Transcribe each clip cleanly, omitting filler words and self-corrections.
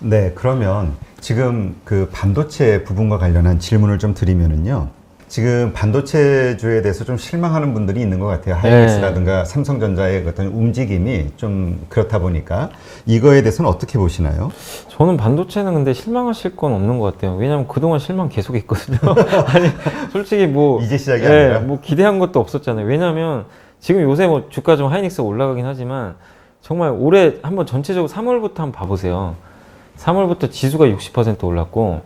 네, 그러면 지금 그 반도체 부분과 관련한 질문을 좀 드리면은요. 지금 반도체주에 대해서 좀 실망하는 분들이 있는 것 같아요. 하이닉스라든가 삼성전자의 어떤 움직임이 좀 그렇다 보니까 이거에 대해서는 어떻게 보시나요? 저는 반도체는 근데 실망하실 건 없는 것 같아요. 왜냐면 그동안 실망 계속 했거든요. 아니, 솔직히 뭐. 이제 시작이 아니라? 뭐 기대한 것도 없었잖아요. 왜냐면 지금 요새 뭐 주가 좀 하이닉스가 올라가긴 하지만 정말 올해 한번 전체적으로 3월부터 한번 봐보세요. 3월부터 지수가 60% 올랐고,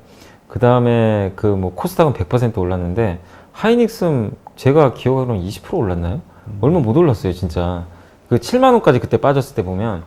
그 다음에 그 뭐 코스닥은 100% 올랐는데, 하이닉스는 제가 기억하기로는 20% 올랐나요? 얼마 못 올랐어요, 진짜. 그 7만원까지 그때 빠졌을 때 보면.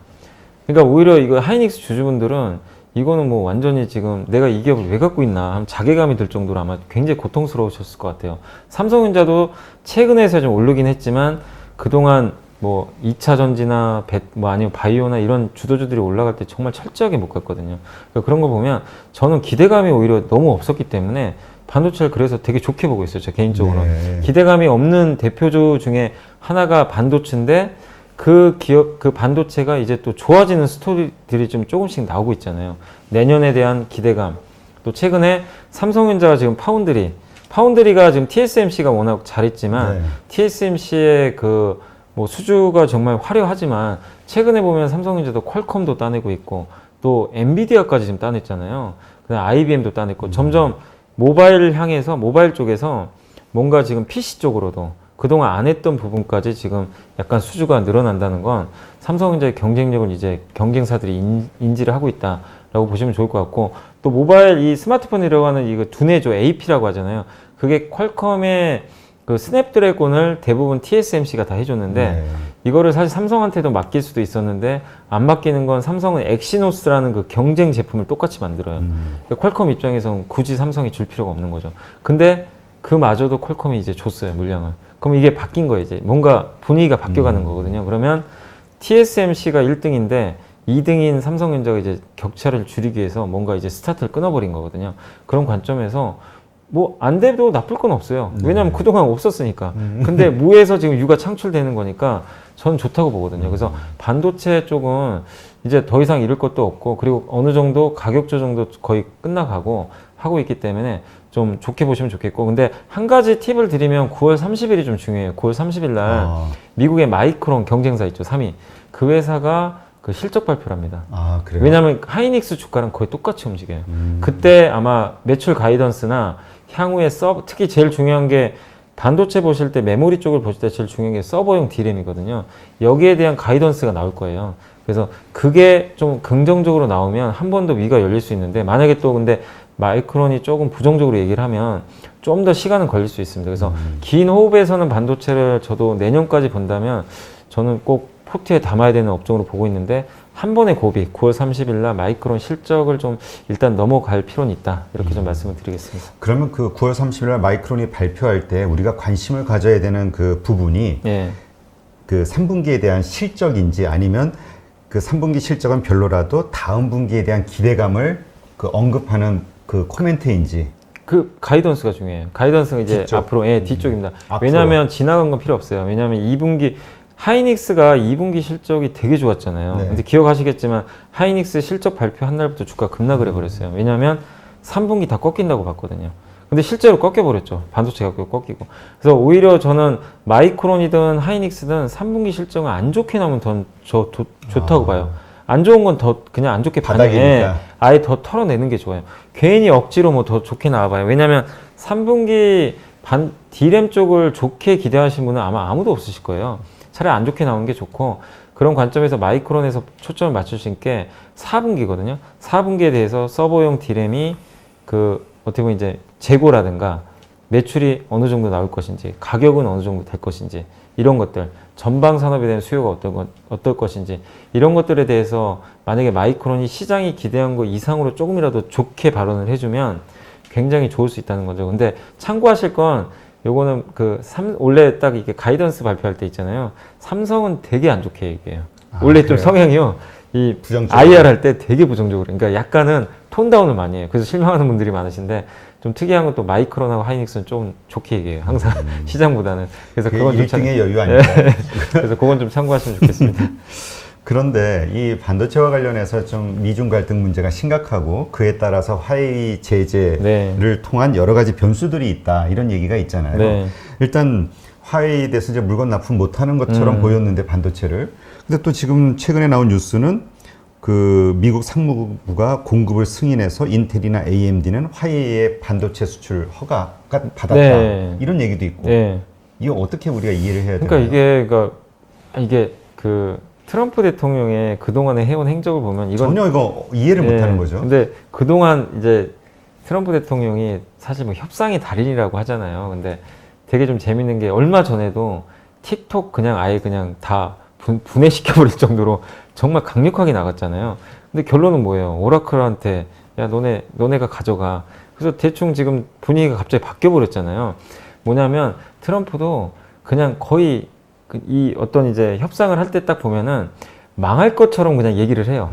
그러니까 오히려 이거 하이닉스 주주분들은 이거는 뭐 완전히 지금 내가 이 기업을 왜 갖고 있나 하면 자괴감이 들 정도로 아마 굉장히 고통스러우셨을 것 같아요. 삼성전자도 최근에서 좀 오르긴 했지만 그동안 뭐 2차 전지나 뭐 아니면 바이오나 이런 주도주들이 올라갈 때 정말 철저하게 못 갔거든요. 그러니까 그런 거 보면 저는 기대감이 오히려 너무 없었기 때문에 반도체를 그래서 되게 좋게 보고 있어요. 저 개인적으로. 네. 기대감이 없는 대표주 중에 하나가 반도체인데 그 기업, 그 반도체가 이제 또 좋아지는 스토리들이 좀 조금씩 나오고 있잖아요. 내년에 대한 기대감. 또 최근에 삼성전자가 지금 파운드리가 지금 TSMC가 워낙 잘했지만 TSMC의 그 뭐 수주가 정말 화려하지만 최근에 보면 삼성전자도 퀄컴도 따내고 있고 또 엔비디아까지 지금 따냈잖아요. 그다음 IBM도 따냈고 점점 모바일 향해서 모바일 쪽에서 뭔가 지금 PC 쪽으로도 그동안 안 했던 부분까지 지금 약간 수주가 늘어난다는 건 삼성전자의 경쟁력을 이제 경쟁사들이 인지를 하고 있다라고 보시면 좋을 것 같고, 또 모바일 이 스마트폰이라고 하는 이거 두뇌죠. AP라고 하잖아요. 그게 퀄컴의 그 스냅드래곤을 대부분 TSMC가 다 해줬는데 이거를 사실 삼성한테도 맡길 수도 있었는데 안 맡기는 건 삼성은 엑시노스라는 그 경쟁 제품을 똑같이 만들어요. 그러니까 퀄컴 입장에서는 굳이 삼성이 줄 필요가 없는 거죠. 근데 그마저도 퀄컴이 이제 줬어요, 물량을. 그럼 이게 바뀐 거예요, 이제. 뭔가 분위기가 바뀌어가는 거거든요. 그러면 TSMC가 1등인데 2등인 삼성전자가 이제 격차를 줄이기 위해서 뭔가 이제 스타트를 끊어버린 거거든요. 그런 관점에서 뭐 안 돼도 나쁠 건 없어요. 왜냐하면 그동안 없었으니까. 근데 무에서 지금 유가 창출되는 거니까 저는 좋다고 보거든요. 그래서 반도체 쪽은 이제 더 이상 잃을 것도 없고, 그리고 어느 정도 가격 조정도 거의 끝나가고 하고 있기 때문에 좀 좋게 보시면 좋겠고, 근데 한 가지 팁을 드리면 9월 30일이 좀 중요해요. 9월 30일 날 미국의 마이크론 경쟁사 있죠, 3위. 그 회사가 그 실적 발표를 합니다. 그래요? 왜냐하면 하이닉스 주가랑 거의 똑같이 움직여요. 그때 아마 매출 가이던스나 향후에 특히 제일 중요한 게 반도체 보실 때 메모리 쪽을 보실 때 제일 중요한 게 서버용 D램이거든요. 여기에 대한 가이던스가 나올 거예요. 그래서 그게 좀 긍정적으로 나오면 한 번 더 위가 열릴 수 있는데, 만약에 또 근데 마이크론이 조금 부정적으로 얘기를 하면 좀 더 시간은 걸릴 수 있습니다. 그래서 긴 호흡에서는 반도체를 저도 내년까지 본다면 저는 꼭 포트에 담아야 되는 업종으로 보고 있는데, 한 번의 고비 9월 30일 날 마이크론 실적을 좀 일단 넘어갈 필요는 있다, 이렇게 좀 말씀을 드리겠습니다. 그러면 그 9월 30일 날 마이크론이 발표할 때 우리가 관심을 가져야 되는 그 부분이 그 3분기에 대한 실적인지, 아니면 그 3분기 실적은 별로라도 다음 분기에 대한 기대감을 그 언급하는 그 코멘트인지. 그 가이던스가 중요해요. 가이던스가 이제 뒤쪽. 앞으로 뒤쪽입니다. 앞으로. 왜냐하면 지나간 건 필요 없어요. 왜냐하면 2분기 하이닉스가 2분기 실적이 되게 좋았잖아요. 근데 기억하시겠지만 하이닉스 실적 발표한 날부터 주가 급락을 해버렸어요. 왜냐하면 3분기 다 꺾인다고 봤거든요. 근데 실제로 꺾여버렸죠. 반도체 가격 꺾이고. 그래서 오히려 저는 마이크론이든 하이닉스든 3분기 실적은 안 좋게 나오면 좋다고 봐요. 안 좋은 건 더 그냥 안 좋게 반영해. 아예 더 털어내는 게 좋아요. 괜히 억지로 뭐 더 좋게 나와봐요. 왜냐면 3분기 D램 쪽을 좋게 기대하신 분은 아마 아무도 없으실 거예요. 차라리 안 좋게 나오는 게 좋고, 그런 관점에서 마이크론에서 초점을 맞추신 게 4분기거든요. 4분기에 대해서 서버용 D램이 그 어떻게 보면 이제 재고라든가 매출이 어느 정도 나올 것인지, 가격은 어느 정도 될 것인지, 이런 것들, 전방 산업에 대한 수요가 어떨 것인지, 이런 것들에 대해서 만약에 마이크론이 시장이 기대한 거 이상으로 조금이라도 좋게 발언을 해주면 굉장히 좋을 수 있다는 거죠. 근데 참고하실 건, 요거는 원래 딱 이게 가이던스 발표할 때 있잖아요. 삼성은 되게 안 좋게 얘기해요. 원래 좀 성향이요. 이 IR 할 때 되게 부정적으로. 그러니까 약간은 톤다운을 많이 해요. 그래서 실망하는 분들이 많으신데, 좀 특이한 건 또 마이크론하고 하이닉스는 좀 좋게 얘기해요. 항상 시장보다는. 그래서 그건 좀 1등의 여유 아닐까. 그래서 그건 좀 참고하시면 좋겠습니다. 그런데 이 반도체와 관련해서 좀 미중 갈등 문제가 심각하고 그에 따라서 화웨이 제재를 네. 통한 여러 가지 변수들이 있다 이런 얘기가 있잖아요. 네. 일단 화웨이에 대해서 이제 물건 납품 못하는 것처럼 보였는데 반도체를. 근데 또 지금 최근에 나온 뉴스는 그 미국 상무부가 공급을 승인해서 인텔이나 AMD는 화웨이의 반도체 수출 허가가 받았다 네. 이런 얘기도 있고. 네. 이거 어떻게 우리가 이해를 해야 그러니까 되나요? 이게 그 트럼프 대통령의 그동안의 해온 행적을 보면 이건 전혀 이거 이해를 예, 못하는 거죠. 근데 그동안 이제 트럼프 대통령이 사실 뭐 협상의 달인이라고 하잖아요. 근데 되게 좀 재밌는 게 얼마 전에도 틱톡 그냥 아예 그냥 다 분해시켜버릴 정도로 정말 강력하게 나갔잖아요. 근데 결론은 뭐예요? 오라클한테 야 너네가 가져가. 그래서 대충 지금 분위기가 갑자기 바뀌어버렸잖아요. 뭐냐면 트럼프도 그냥 거의 이 어떤 이제 협상을 할 때 딱 보면은 망할 것처럼 그냥 얘기를 해요.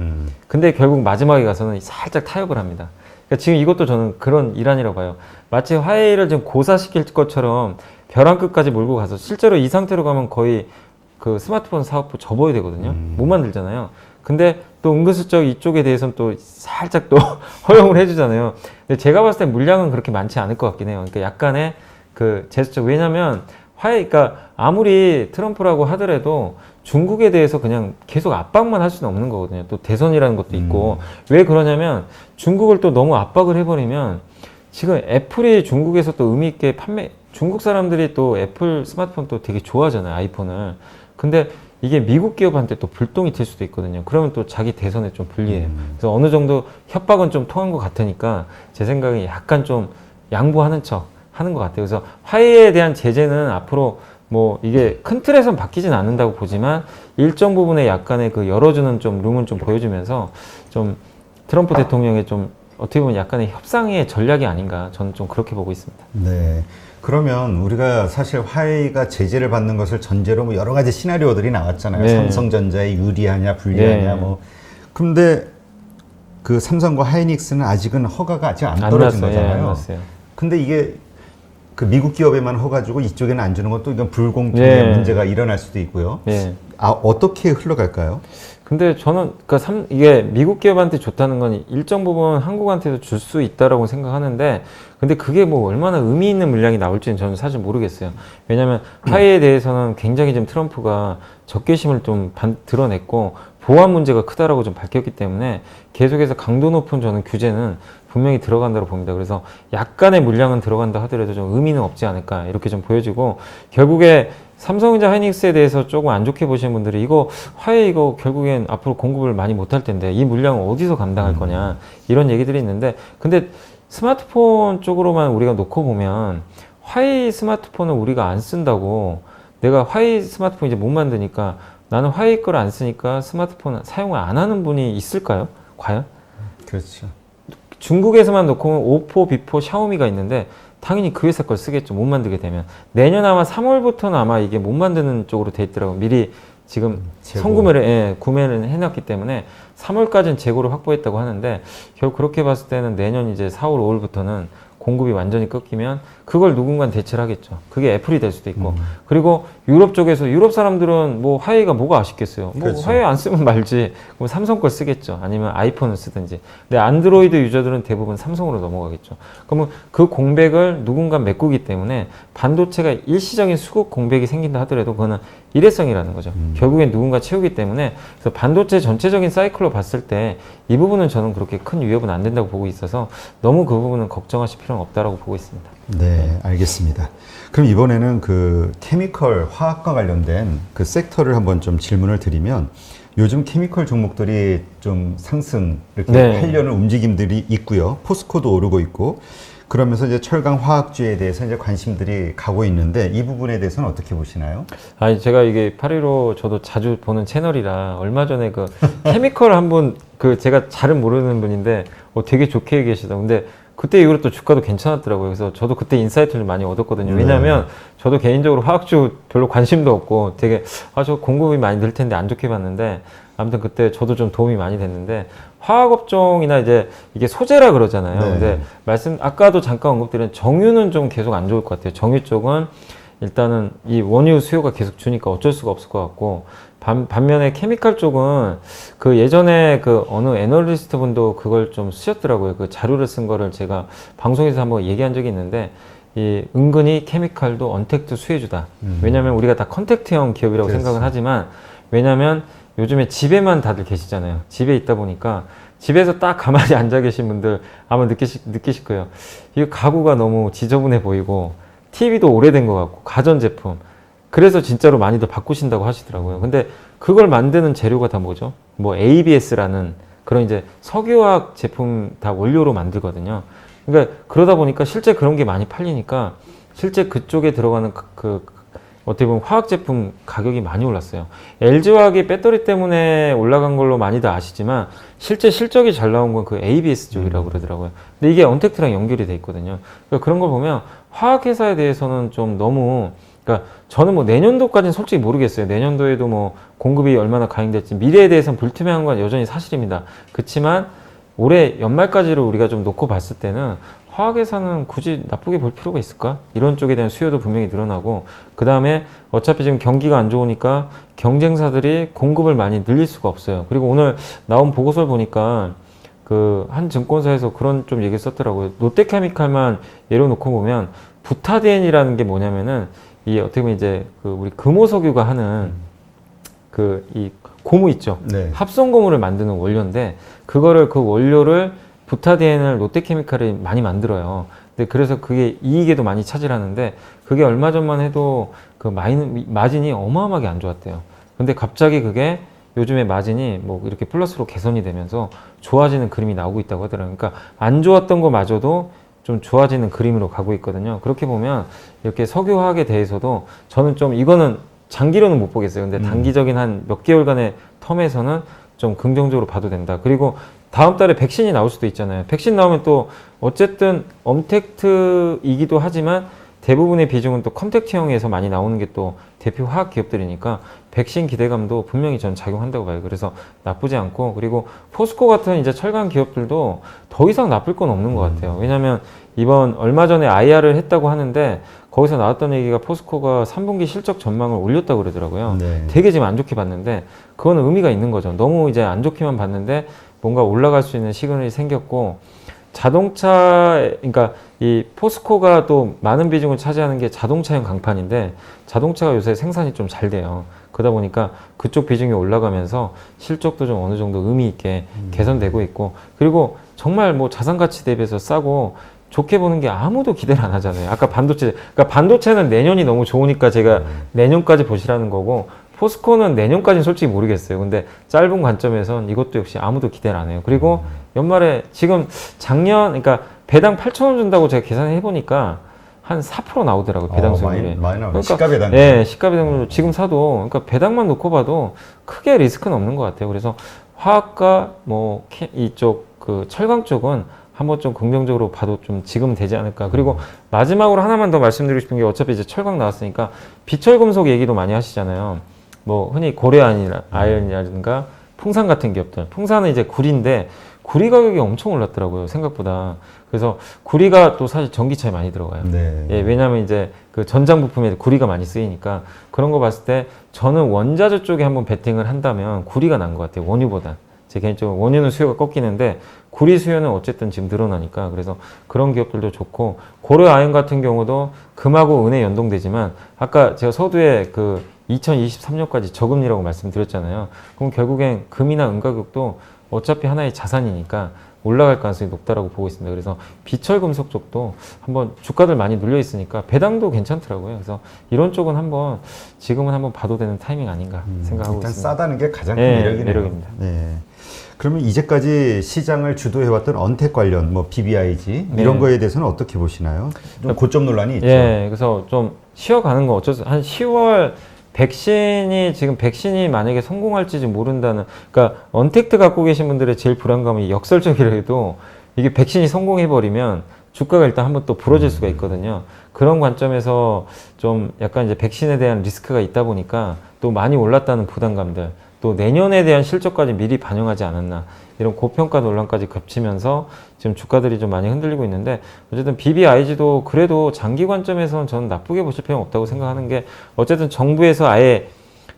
근데 결국 마지막에 가서는 살짝 타협을 합니다. 그러니까 지금 이것도 저는 그런 일환이라고 봐요. 마치 화웨이를 좀 고사시킬 것처럼 벼랑 끝까지 몰고 가서 실제로 이 상태로 가면 거의 그 스마트폰 사업부 접어야 되거든요. 못 만들잖아요. 근데 또 은근슬쩍 이쪽에 대해서는 또 살짝 또 허용을 해주잖아요. 근데 제가 봤을 때 물량은 그렇게 많지 않을 것 같긴 해요. 그러니까 약간의 그 제스처. 왜냐면 그러니까 아무리 트럼프라고 하더라도 중국에 대해서 그냥 계속 압박만 할 수는 없는 거거든요. 또 대선이라는 것도 있고. 왜 그러냐면 중국을 또 너무 압박을 해버리면 지금 애플이 중국에서 또 의미 있게 중국 사람들이 또 애플 스마트폰 또 되게 좋아하잖아요. 아이폰을. 근데 이게 미국 기업한테 또 불똥이 튈 수도 있거든요. 그러면 또 자기 대선에 좀 불리해요. 그래서 어느 정도 협박은 좀 통한 것 같으니까 제 생각에 약간 좀 양보하는 척 하는 것 같아요. 그래서 화웨이에 대한 제재는 앞으로 뭐 이게 큰 틀에선 바뀌진 않는다고 보지만 일정 부분에 약간의 그 열어주는 좀 룸은 좀 보여주면서 좀 트럼프 대통령의 좀 어떻게 보면 약간의 협상의 전략이 아닌가 저는 좀 그렇게 보고 있습니다. 네. 그러면 우리가 사실 화웨이가 제재를 받는 것을 전제로 뭐 여러 가지 시나리오들이 나왔잖아요. 네. 삼성전자에 유리하냐 불리하냐 네. 뭐. 그런데 그 삼성과 하이닉스는 아직은 허가가 아직 안 안 떨어진 났어요. 예, 안 거잖아요. 났어요. 근데 이게 그 미국 기업에만 허가주고 이쪽에는 안 주는 것도 이건 불공정의 네. 문제가 일어날 수도 있고요. 예. 어떻게 흘러갈까요? 근데 저는 이게 미국 기업한테 좋다는 건 일정 부분 한국한테도 줄 수 있다라고 생각하는데 근데 그게 뭐 얼마나 의미 있는 물량이 나올지는 저는 사실 모르겠어요. 왜냐하면 화웨이에 대해서는 굉장히 좀 트럼프가 적개심을 좀 드러냈고 보안 문제가 크다라고 좀 밝혔기 때문에 계속해서 강도 높은 저는 규제는 분명히 들어간다고 봅니다. 그래서 약간의 물량은 들어간다 하더라도 좀 의미는 없지 않을까 이렇게 좀 보여지고 결국에 삼성전자 하이닉스에 대해서 조금 안 좋게 보시는 분들이 이거 화웨이 이거 결국엔 앞으로 공급을 많이 못할 텐데 이 물량을 어디서 감당할 거냐 이런 얘기들이 있는데 근데 스마트폰 쪽으로만 우리가 놓고 보면 화웨이 스마트폰을 우리가 안 쓴다고 내가 화웨이 스마트폰 이제 못 만드니까 나는 화웨이 걸 안 쓰니까 스마트폰 사용을 안 하는 분이 있을까요? 과연? 그렇죠. 중국에서만 놓고 보면 오포, 비포, 샤오미가 있는데 당연히 그 회사 걸 쓰겠죠. 못 만들게 되면. 내년 아마 3월부터는 아마 이게 못 만드는 쪽으로 돼 있더라고요. 미리 지금 재고. 선구매를 구매를 해놨기 때문에 3월까지는 재고를 확보했다고 하는데 결국 그렇게 봤을 때는 내년 이제 4월, 5월부터는 공급이 완전히 끊기면 그걸 누군가 대체를 하겠죠. 그게 애플이 될 수도 있고. 그리고 유럽 쪽에서 유럽 사람들은 뭐 화웨이가 뭐가 아쉽겠어요. 뭐 그렇죠. 화웨이 안 쓰면 말지. 그럼 삼성 걸 쓰겠죠. 아니면 아이폰을 쓰든지. 근데 안드로이드 유저들은 대부분 삼성으로 넘어가겠죠. 그러면 그 공백을 누군가 메꾸기 때문에 반도체가 일시적인 수급 공백이 생긴다 하더라도 그거는 일회성이라는 거죠. 결국엔 누군가 채우기 때문에 그래서 반도체 전체적인 사이클로 봤을 때 이 부분은 저는 그렇게 큰 위협은 안 된다고 보고 있어서 너무 그 부분은 걱정하실 필요는 없다라고 보고 있습니다. 네, 알겠습니다. 그럼 이번에는 그 케미컬 화학과 관련된 그 섹터를 한번 좀 질문을 드리면 요즘 케미컬 종목들이 좀 상승 이렇게 네. 하려는 움직임들이 있고요. 포스코도 오르고 있고 그러면서 이제 철강 화학주에 대해서 이제 관심들이 가고 있는데 이 부분에 대해서는 어떻게 보시나요? 아니 제가 이게 815 저도 자주 보는 채널이라 얼마 전에 그 케미컬 한번 그 제가 잘은 모르는 분인데 되게 좋게 얘기하시다. 근데 그때 이후로 또 주가도 괜찮았더라고요. 그래서 저도 그때 인사이트를 많이 얻었거든요. 왜냐하면 저도 개인적으로 화학주 별로 관심도 없고 되게 저 공급이 많이 늘 텐데 안 좋게 봤는데 아무튼 그때 저도 좀 도움이 많이 됐는데 화학업종이나 이제 이게 소재라 그러잖아요. 네. 근데 아까도 잠깐 언급드린 정유는 좀 계속 안 좋을 것 같아요. 정유 쪽은 일단은 이 원유 수요가 계속 주니까 어쩔 수가 없을 것 같고 반면에 케미칼 쪽은 그 예전에 그 어느 애널리스트 분도 그걸 좀 쓰셨더라고요. 그 자료를 쓴 거를 제가 방송에서 한번 얘기한 적이 있는데 이 은근히 케미칼도 언택트 수혜주다. 왜냐면 우리가 다 컨택트형 기업이라고 그렇지. 생각은 하지만 왜냐면 요즘에 집에만 다들 계시잖아요. 집에 있다 보니까 집에서 딱 가만히 앉아 계신 분들 아마 느끼실 거예요. 이 가구가 너무 지저분해 보이고 TV도 오래된 것 같고 가전제품 그래서 진짜로 많이들 바꾸신다고 하시더라고요. 근데 그걸 만드는 재료가 다 뭐죠? 뭐 ABS라는 그런 이제 석유화학 제품 다 원료로 만들거든요. 그러니까 그러다 보니까 실제 그런 게 많이 팔리니까 실제 그쪽에 들어가는 어떻게 보면 화학 제품 가격이 많이 올랐어요. LG화학이 배터리 때문에 올라간 걸로 많이들 아시지만 실제 실적이 잘 나온 건 그 ABS 쪽이라고 그러더라고요. 근데 이게 언택트랑 연결이 돼 있거든요. 그러니까 그런 걸 보면 화학회사에 대해서는 좀 너무 그러니까 저는 뭐 내년도까지는 솔직히 모르겠어요. 내년도에도 뭐 공급이 얼마나 가행될지 미래에 대해서는 불투명한 건 여전히 사실입니다. 그렇지만 올해 연말까지를 우리가 좀 놓고 봤을 때는 화학회사는 굳이 나쁘게 볼 필요가 있을까? 이런 쪽에 대한 수요도 분명히 늘어나고 그 다음에 어차피 지금 경기가 안 좋으니까 경쟁사들이 공급을 많이 늘릴 수가 없어요. 그리고 오늘 나온 보고서를 보니까 그 한 증권사에서 그런 좀 얘기를 썼더라고요. 롯데케미칼만 예로 놓고 보면 부타디엔이라는 게 뭐냐면은 이 어떻게 보면 이제 그 우리 금호석유가 하는 그 이 고무 있죠. 네. 합성 고무를 만드는 원료인데 그거를 그 원료를 부타디엔을 롯데케미칼이 많이 만들어요. 근데 그래서 그게 이익에도 많이 차지하는데 그게 얼마 전만 해도 그 마진이 어마어마하게 안 좋았대요. 근데 갑자기 그게 요즘에 마진이 뭐 이렇게 플러스로 개선이 되면서 좋아지는 그림이 나오고 있다고 하더라고요. 그러니까 안 좋았던 거마저도 좀 좋아지는 그림으로 가고 있거든요. 그렇게 보면 이렇게 석유화학에 대해서도 저는 좀 이거는 장기로는 못 보겠어요. 근데 단기적인 한 몇 개월간의 텀에서는 좀 긍정적으로 봐도 된다. 그리고 다음 달에 백신이 나올 수도 있잖아요. 백신 나오면 또 어쨌든 엄택트이기도 하지만 대부분의 비중은 또 컨택트형에서 많이 나오는 게 또 대표 화학 기업들이니까 백신 기대감도 분명히 전 작용한다고 봐요. 그래서 나쁘지 않고 그리고 포스코 같은 이제 철강 기업들도 더 이상 나쁠 건 없는 것 같아요. 왜냐하면 이번 얼마 전에 IR을 했다고 하는데 거기서 나왔던 얘기가 포스코가 3분기 실적 전망을 올렸다고 그러더라고요. 네. 되게 지금 안 좋게 봤는데 그거는 의미가 있는 거죠. 너무 이제 안 좋게만 봤는데 뭔가 올라갈 수 있는 시그널이 생겼고 자동차 그러니까 이 포스코가 또 많은 비중을 차지하는 게 자동차용 강판인데 자동차가 요새 생산이 좀 잘 돼요. 그러다 보니까 그쪽 비중이 올라가면서 실적도 좀 어느 정도 의미 있게 개선되고 있고 그리고 정말 뭐 자산 가치 대비해서 싸고 좋게 보는 게 아무도 기대를 안 하잖아요. 아까 반도체, 그러니까 반도체는 내년이 너무 좋으니까 제가 내년까지 보시라는 거고 포스코는 내년까지는 솔직히 모르겠어요. 근데 짧은 관점에선 이것도 역시 아무도 기대를 안 해요. 그리고 연말에 지금 작년, 그러니까 배당 8,000원 준다고 제가 계산해 보니까 한 4% 나오더라고요. 배당 수익률이. 많이 나오네. 그러니까, 시가배당. 네, 시가배당률 지금 사도, 그러니까 배당만 놓고 봐도 크게 리스크는 없는 것 같아요. 그래서 화학과 뭐 이쪽 그 철강 쪽은 한번 좀 긍정적으로 봐도 좀 지금 되지 않을까. 그리고 마지막으로 하나만 더 말씀드리고 싶은 게 어차피 이제 철강 나왔으니까 비철금속 얘기도 많이 하시잖아요. 뭐 흔히 고려아연이라든가 풍산 같은 기업들. 풍산은 이제 구리인데 구리 가격이 엄청 올랐더라고요. 생각보다. 그래서 구리가 또 사실 전기차에 많이 들어가요. 네. 예, 왜냐하면 이제 그 전장 부품에 구리가 많이 쓰이니까 그런 거 봤을 때 저는 원자재 쪽에 한번 베팅을 한다면 구리가 난 것 같아요. 원유보다. 제 개인적으로 원유는 수요가 꺾이는데 구리 수요는 어쨌든 지금 늘어나니까 그래서 그런 기업들도 좋고 고려아연 같은 경우도 금하고 은에 연동되지만 아까 제가 서두에 그 2023년까지 저금리라고 말씀드렸잖아요. 그럼 결국엔 금이나 은 가격도 어차피 하나의 자산이니까 올라갈 가능성이 높다라고 보고 있습니다. 그래서 비철금속 쪽도 한번 주가들 많이 눌려 있으니까 배당도 괜찮더라고요. 그래서 이런 쪽은 한번 지금은 한번 봐도 되는 타이밍 아닌가 생각하고 일단 있습니다. 싸다는 게 가장 큰 네, 매력이네요. 매력입니다. 네. 그러면 이제까지 시장을 주도해왔던 언택 관련, 뭐 BBIG 네. 이런 거에 대해서는 어떻게 보시나요? 좀 고점 논란이 있죠. 예, 그래서 좀 쉬어가는 거 어쩔 수, 한 10월 지금 백신이 만약에 성공할지 모른다는, 그러니까 언택트 갖고 계신 분들의 제일 불안감이 역설적이라도 이게 백신이 성공해버리면 주가가 일단 한번 또 부러질 수가 있거든요. 그런 관점에서 좀 약간 이제 백신에 대한 리스크가 있다 보니까 또 많이 올랐다는 부담감들, 또 내년에 대한 실적까지 미리 반영하지 않았나 이런 고평가 논란까지 겹치면서 지금 주가들이 좀 많이 흔들리고 있는데 어쨌든 BBIG도 그래도 장기 관점에서는 저는 나쁘게 보실 필요는 없다고 생각하는 게 어쨌든 정부에서 아예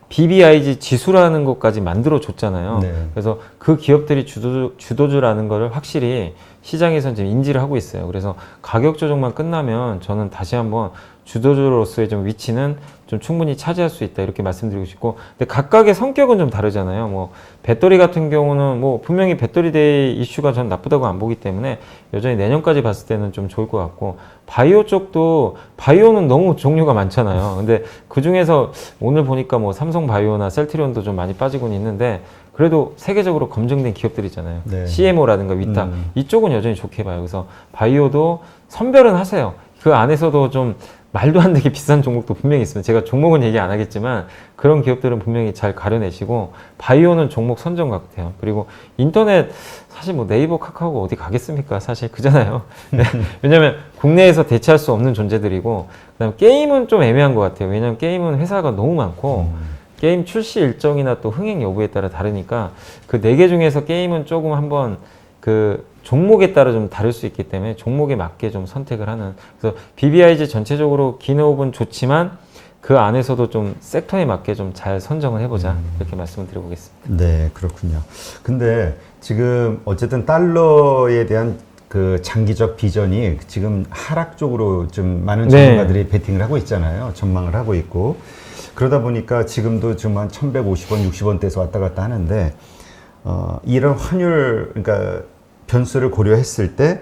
BBIG 지수라는 것까지 만들어 줬잖아요. 네. 그래서 그 기업들이 주도주라는 거를 확실히 시장에서는 지금 인지를 하고 있어요. 그래서 가격 조정만 끝나면 저는 다시 한번 주도주로서의 좀 위치는 좀 충분히 차지할 수 있다 이렇게 말씀드리고 싶고, 근데 각각의 성격은 좀 다르잖아요. 뭐 배터리 같은 경우는 뭐 분명히 배터리 데이 이슈가 전 나쁘다고 안 보기 때문에 여전히 내년까지 봤을 때는 좀 좋을 것 같고, 바이오 쪽도 바이오는 너무 종류가 많잖아요. 근데 그 중에서 오늘 보니까 뭐 삼성 바이오나 셀트리온도 좀 많이 빠지고는 있는데 그래도 세계적으로 검증된 기업들이잖아요. 네. CMO라든가 위탁 이쪽은 여전히 좋게 봐요. 그래서 바이오도 선별은 하세요. 그 안에서도 좀 말도 안 되게 비싼 종목도 분명히 있습니다. 제가 종목은 얘기 안 하겠지만 그런 기업들은 분명히 잘 가려내시고, 바이오는 종목 선정 같아요. 그리고 인터넷 사실 뭐 네이버, 카카오가 어디 가겠습니까? 사실 그잖아요. 네. 왜냐면 국내에서 대체할 수 없는 존재들이고, 그다음 게임은 좀 애매한 것 같아요. 왜냐면 게임은 회사가 너무 많고 게임 출시 일정이나 또 흥행 여부에 따라 다르니까 그 4개 중에서 게임은 조금 한번 그 종목에 따라 좀 다를 수 있기 때문에 종목에 맞게 좀 선택을 하는, 그래서 BBIG 전체적으로 기업은 좋지만 그 안에서도 좀 섹터에 맞게 좀 잘 선정을 해보자 이렇게 말씀을 드려보겠습니다. 네, 그렇군요. 근데 지금 어쨌든 달러에 대한 그 장기적 비전이 지금 하락 쪽으로 좀 많은 네. 전문가들이 베팅을 하고 있잖아요. 전망을 하고 있고. 그러다 보니까 지금도 지금 한 1150원, 60원대에서 왔다 갔다 하는데, 이런 환율, 그러니까 변수를 고려했을 때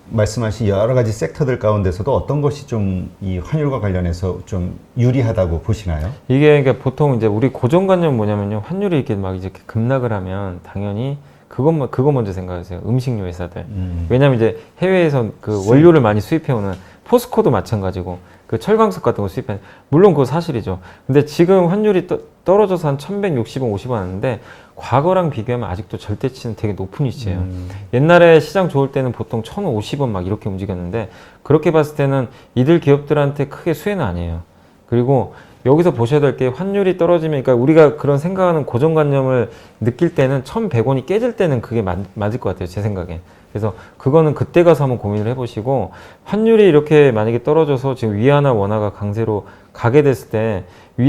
말씀하신 여러 가지 섹터들 가운데서도 어떤 것이 좀 이 환율과 관련해서 좀 유리하다고 보시나요? 이게 그러니까 보통 이제 우리 고정관념은 뭐냐면요, 환율이 이렇게 막 이제 급락을 하면 당연히 그거 먼저 생각하세요. 음식료 회사들. 왜냐면 이제 해외에서 그 원료를 많이 수입해오는 포스코도 마찬가지고 그 철광석 같은 거 수입하는, 물론 그거 사실이죠. 근데 지금 환율이 떨어져서 한 1160원, 50원 하는데 과거랑 비교하면 아직도 절대치는 되게 높은 위치예요. 옛날에 시장 좋을 때는 보통 1050원 막 이렇게 움직였는데, 그렇게 봤을 때는 이들 기업들한테 크게 수혜는 아니에요. 그리고 여기서 보셔야 될 게, 환율이 떨어지면, 그러니까 우리가 그런 생각하는 고정관념을 느낄 때는 1100원이 깨질 때는 그게 맞을 것 같아요, 제 생각에. 그래서 그거는 그때 가서 한번 고민을 해보시고, 환율이 이렇게 만약에 떨어져서 지금 위안화, 원화가 강세로 가게 됐을 때,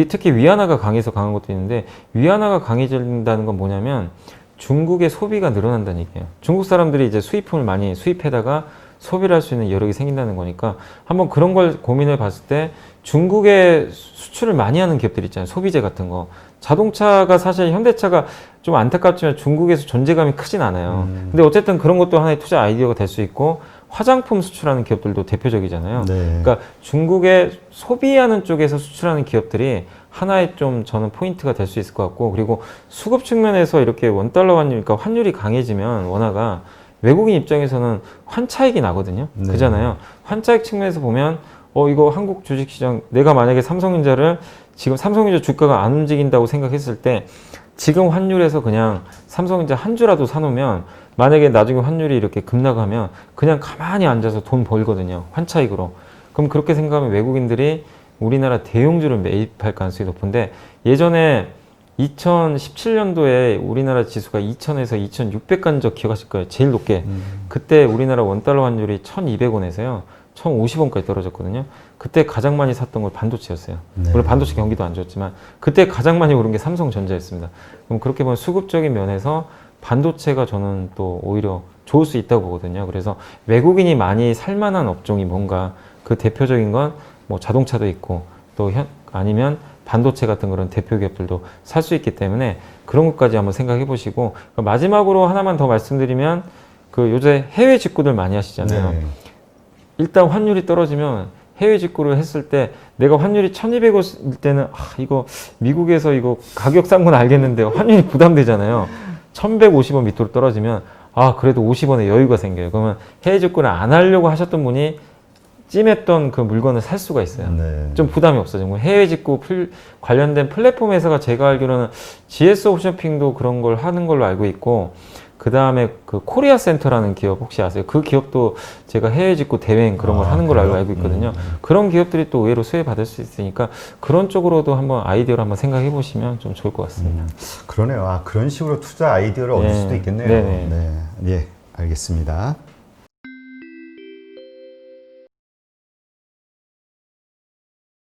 특히 위안화가 강해서 강한 것도 있는데, 위안화가 강해진다는 건 뭐냐면 중국의 소비가 늘어난다는 얘기예요. 중국 사람들이 이제 수입품을 많이 수입해다가 소비를 할 수 있는 여력이 생긴다는 거니까, 한번 그런 걸 고민해 봤을 때 중국에 수출을 많이 하는 기업들 있잖아요. 소비재 같은 거. 자동차가 사실 현대차가 좀 안타깝지만 중국에서 존재감이 크진 않아요. 근데 어쨌든 그런 것도 하나의 투자 아이디어가 될 수 있고, 화장품 수출하는 기업들도 대표적이잖아요. 네. 그러니까 중국에 소비하는 쪽에서 수출하는 기업들이 하나의 좀 저는 포인트가 될 수 있을 것 같고, 그리고 수급 측면에서 이렇게 원달러 환율, 그러니까 환율이 강해지면 원화가 외국인 입장에서는 환차익이 나거든요. 네. 그잖아요. 환차익 측면에서 보면 이거 한국 주식시장, 내가 만약에 삼성전자를 지금 삼성전자 주가가 안 움직인다고 생각했을 때 지금 환율에서 그냥 삼성전자 한 주라도 사놓으면, 만약에 나중에 환율이 이렇게 급락하면 그냥 가만히 앉아서 돈 벌거든요. 환차익으로. 그럼 그렇게 생각하면 외국인들이 우리나라 대형주를 매입할 가능성이 높은데, 예전에 2017년도에 우리나라 지수가 2000에서 2600 간 적 기억하실 거예요. 제일 높게. 그때 우리나라 원달러 환율이 1200원에서요. 1050원까지 떨어졌거든요. 그때 가장 많이 샀던 걸 반도체였어요. 네. 물론 반도체 경기도 안 좋았지만 그때 가장 많이 오른 게 삼성전자였습니다. 그럼 그렇게 보면 수급적인 면에서 반도체가 저는 또 오히려 좋을 수 있다고 보거든요. 그래서 외국인이 많이 살만한 업종이 뭔가, 그 대표적인 건 뭐 자동차도 있고, 또 아니면 반도체 같은 그런 대표 기업들도 살 수 있기 때문에 그런 것까지 한번 생각해 보시고, 마지막으로 하나만 더 말씀드리면, 그 요새 해외 직구들 많이 하시잖아요. 네. 일단 환율이 떨어지면 해외 직구를 했을 때, 내가 환율이 1200원일 때는 이거 미국에서 이거 가격 싼 건 알겠는데 환율이 부담되잖아요. 1150원 밑으로 떨어지면 그래도 50원의 여유가 생겨요. 그러면 해외 직구를 안 하려고 하셨던 분이 찜했던 그 물건을 살 수가 있어요. 네. 좀 부담이 없어지고, 해외 직구 관련된 플랫폼 회사가 제가 알기로는 GS 옵쇼핑도 그런 걸 하는 걸로 알고 있고, 그 다음에 그 코리아 센터라는 기업 혹시 아세요? 그 기업도 제가 해외 직구 대행 그런 걸 하는 걸로 알고 있거든요. 그런 기업들이 또 의외로 수혜 받을 수 있으니까 그런 쪽으로도 한번 아이디어를 한번 생각해 보시면 좀 좋을 것 같습니다. 그러네요. 그런 식으로 투자 아이디어를 얻을 네. 수도 있겠네요. 네네. 네. 예, 알겠습니다.